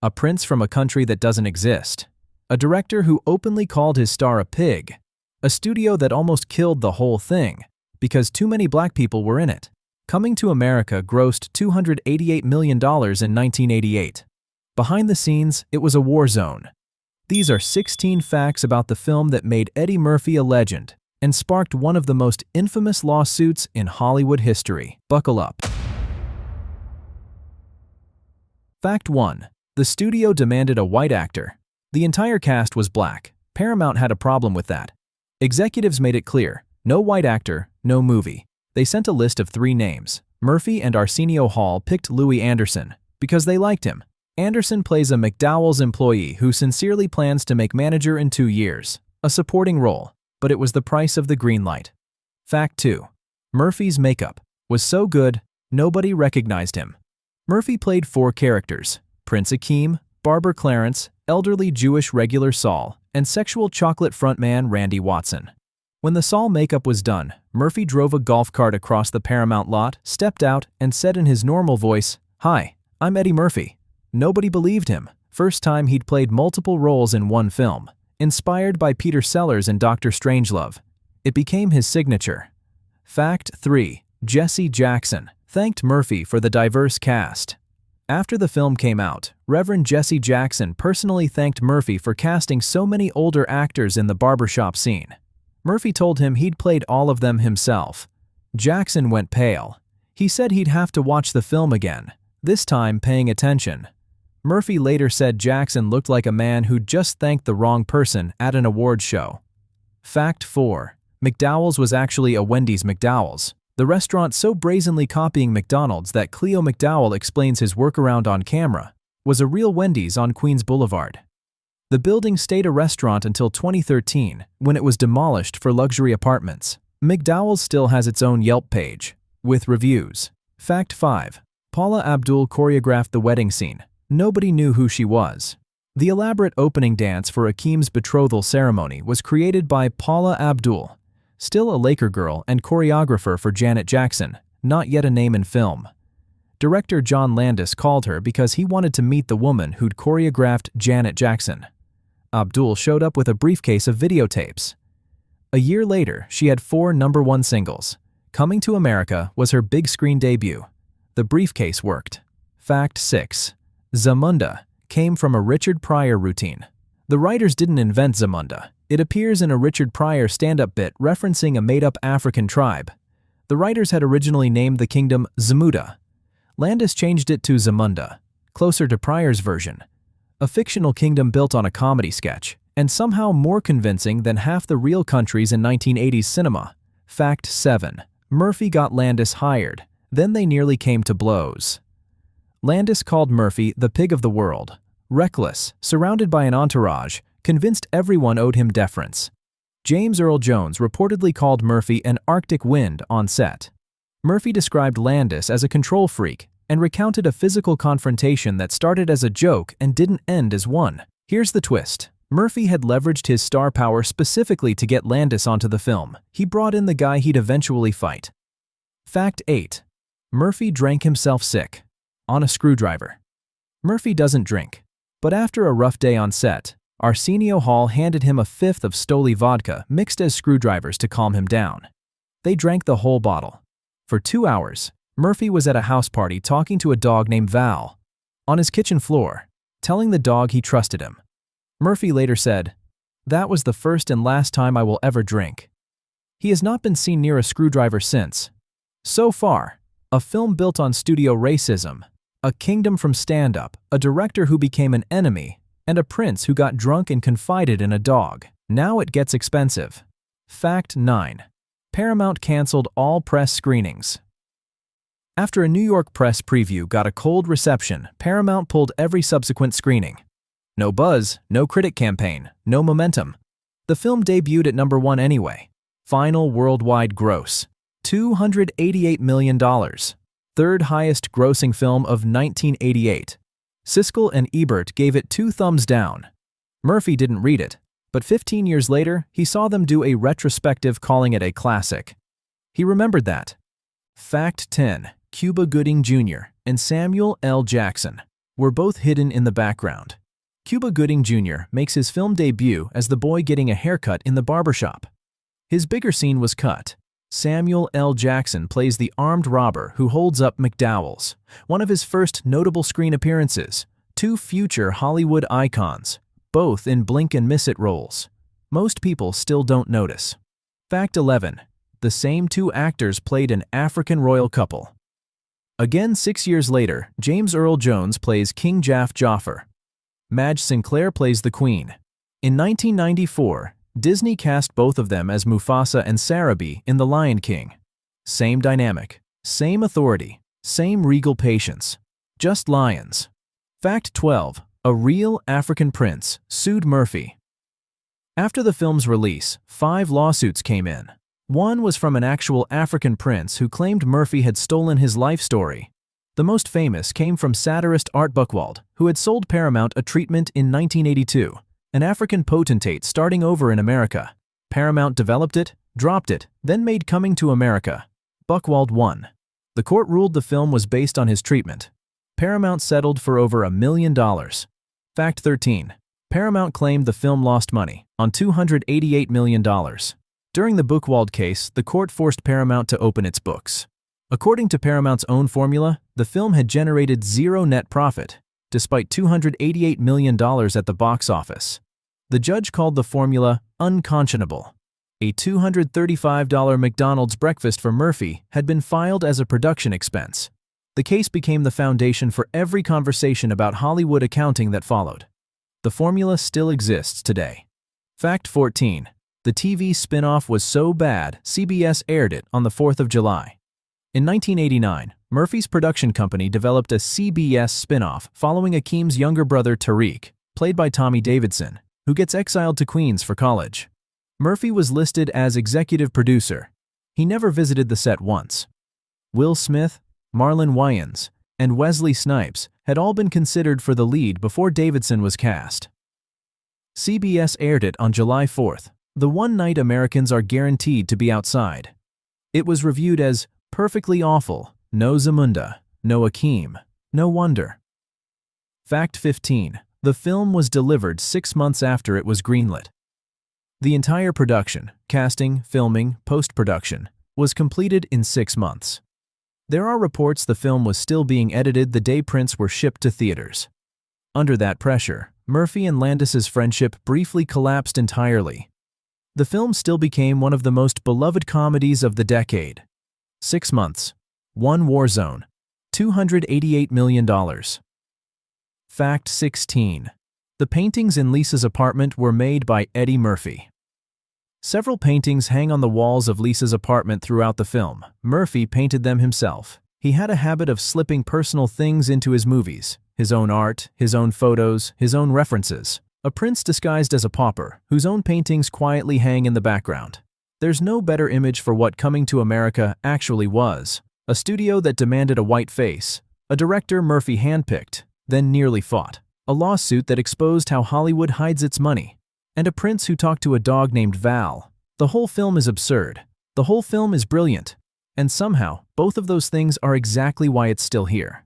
a prince from a country that doesn't exist, a director who openly called his star a pig, a studio that almost killed the whole thing because too many black people were in it. Coming to America grossed $288 million in 1988. Behind the scenes, it was a war zone. These are 16 facts about the film that made Eddie Murphy a legend and sparked one of the most infamous lawsuits in Hollywood history. Buckle up. Fact 1. The studio demanded a white actor. The entire cast was black. Paramount had a problem with that. Executives made it clear, no white actor, no movie. They sent a list of 3 names. Murphy and Arsenio Hall picked Louis Anderson because they liked him. Anderson plays a McDowell's employee who sincerely plans to make manager in 2 years, a supporting role, but it was the price of the green light. Fact 2. Murphy's makeup was so good, nobody recognized him. Murphy played 4 characters: Prince Akeem, Barber Clarence, elderly Jewish regular Saul, and sexual chocolate frontman Randy Watson. When the Saul makeup was done, Murphy drove a golf cart across the Paramount lot, stepped out, and said in his normal voice, "Hi, I'm Eddie Murphy." Nobody believed him. First time he'd played multiple roles in one film. Inspired by Peter Sellers in Dr. Strangelove, it became his signature. Fact 3. Jesse Jackson thanked Murphy for the diverse cast. After the film came out, Reverend Jesse Jackson personally thanked Murphy for casting so many older actors in the barbershop scene. Murphy told him he'd played all of them himself. Jackson went pale. He said he'd have to watch the film again, this time paying attention. Murphy later said Jackson looked like a man who'd just thanked the wrong person at an awards show. Fact 4. McDowell's was actually a Wendy's McDowell's, the restaurant so brazenly copying McDonald's that Cleo McDowell explains his workaround on camera, was a real Wendy's on Queens Boulevard. The building stayed a restaurant until 2013, when it was demolished for luxury apartments. McDowell's still has its own Yelp page, with reviews. Fact 5. Paula Abdul choreographed the wedding scene. Nobody knew who she was. The elaborate opening dance for Akeem's betrothal ceremony was created by Paula Abdul, still a Laker girl and choreographer for Janet Jackson, not yet a name in film. Director John Landis called her because he wanted to meet the woman who'd choreographed Janet Jackson. Abdul showed up with a briefcase of videotapes. A year later, she had 4 #1 singles. Coming to America was her big screen debut. The briefcase worked. Fact 6. Zamunda came from a Richard Pryor routine. The writers didn't invent Zamunda. It appears in a Richard Pryor stand-up bit referencing a made-up African tribe. The writers had originally named the kingdom Zamuda. Landis changed it to Zamunda, closer to Pryor's version, a fictional kingdom built on a comedy sketch, and somehow more convincing than half the real countries in 1980s cinema. Fact 7. Murphy got Landis hired, then they nearly came to blows. Landis called Murphy the pig of the world. Reckless, surrounded by an entourage, convinced everyone owed him deference. James Earl Jones reportedly called Murphy an Arctic wind on set. Murphy described Landis as a control freak and recounted a physical confrontation that started as a joke and didn't end as one. Here's the twist. Murphy had leveraged his star power specifically to get Landis onto the film. He brought in the guy he'd eventually fight. Fact 8. Murphy drank himself sick on a screwdriver. Murphy doesn't drink, but after a rough day on set, Arsenio Hall handed him a 5th of Stoli vodka mixed as screwdrivers to calm him down. They drank the whole bottle. For 2 hours, Murphy was at a house party talking to a dog named Val on his kitchen floor, telling the dog he trusted him. Murphy later said, "That was the first and last time I will ever drink." He has not been seen near a screwdriver since. So far, a film built on studio racism, a kingdom from stand-up, a director who became an enemy, and a prince who got drunk and confided in a dog. Now it gets expensive. Fact 9. Paramount canceled all press screenings. After a New York press preview got a cold reception, Paramount pulled every subsequent screening. No buzz, no critic campaign, no momentum. The film debuted at #1 anyway. Final worldwide gross: $288 million. Third highest grossing film of 1988. Siskel and Ebert gave it 2 thumbs down. Murphy didn't read it, but 15 years later, he saw them do a retrospective calling it a classic. He remembered that. Fact 10. Cuba Gooding Jr. and Samuel L. Jackson were both hidden in the background. Cuba Gooding Jr. makes his film debut as the boy getting a haircut in the barbershop. His bigger scene was cut. Samuel L. Jackson plays the armed robber who holds up McDowell's, one of his first notable screen appearances. Two future Hollywood icons, both in blink-and-miss-it roles. Most people still don't notice. Fact 11. The same two actors played an African royal couple. Again 6 years later, James Earl Jones plays King Jafar. Madge Sinclair plays the Queen. In 1994, Disney cast both of them as Mufasa and Sarabi in The Lion King. Same dynamic, same authority, same regal patience. Just lions. Fact 12. A real African prince sued Murphy. After the film's release, 5 lawsuits came in. One was from an actual African prince who claimed Murphy had stolen his life story. The most famous came from satirist Art Buchwald, who had sold Paramount a treatment in 1982, an African potentate starting over in America. Paramount developed it, dropped it, then made Coming to America. Buchwald won. The court ruled the film was based on his treatment. Paramount settled for over $1 million. Fact 13. Paramount claimed the film lost money on $288 million. During the Buchwald case, the court forced Paramount to open its books. According to Paramount's own formula, the film had generated zero net profit, despite $288 million at the box office. The judge called the formula unconscionable. A $235 McDonald's breakfast for Murphy had been filed as a production expense. The case became the foundation for every conversation about Hollywood accounting that followed. The formula still exists today. Fact 14. The TV spin-off was so bad, CBS aired it on the 4th of July. In 1989, Murphy's production company developed a CBS spin-off following Akeem's younger brother Tariq, played by Tommy Davidson, who gets exiled to Queens for college. Murphy was listed as executive producer. He never visited the set once. Will Smith, Marlon Wayans, and Wesley Snipes had all been considered for the lead before Davidson was cast. CBS aired it on July 4th, the one night Americans are guaranteed to be outside. It was reviewed as perfectly awful, no Zamunda, no Akeem, no wonder. Fact 15. The film was delivered 6 months after it was greenlit. The entire production, casting, filming, post-production, was completed in 6 months. There are reports the film was still being edited the day prints were shipped to theaters. Under that pressure, Murphy and Landis's friendship briefly collapsed entirely. The film still became one of the most beloved comedies of the decade. 6 months, one war zone, $288 million. Fact 16. The paintings in Lisa's apartment were made by Eddie Murphy. Several paintings hang on the walls of Lisa's apartment throughout the film. Murphy painted them himself. He had a habit of slipping personal things into his movies, his own art, his own photos, his own references. A prince disguised as a pauper, whose own paintings quietly hang in the background. There's no better image for what Coming to America actually was. A studio that demanded a white face, a director Murphy handpicked, then nearly fought, a lawsuit that exposed how Hollywood hides its money, and a prince who talked to a dog named Val. The whole film is absurd. The whole film is brilliant. And somehow, both of those things are exactly why it's still here.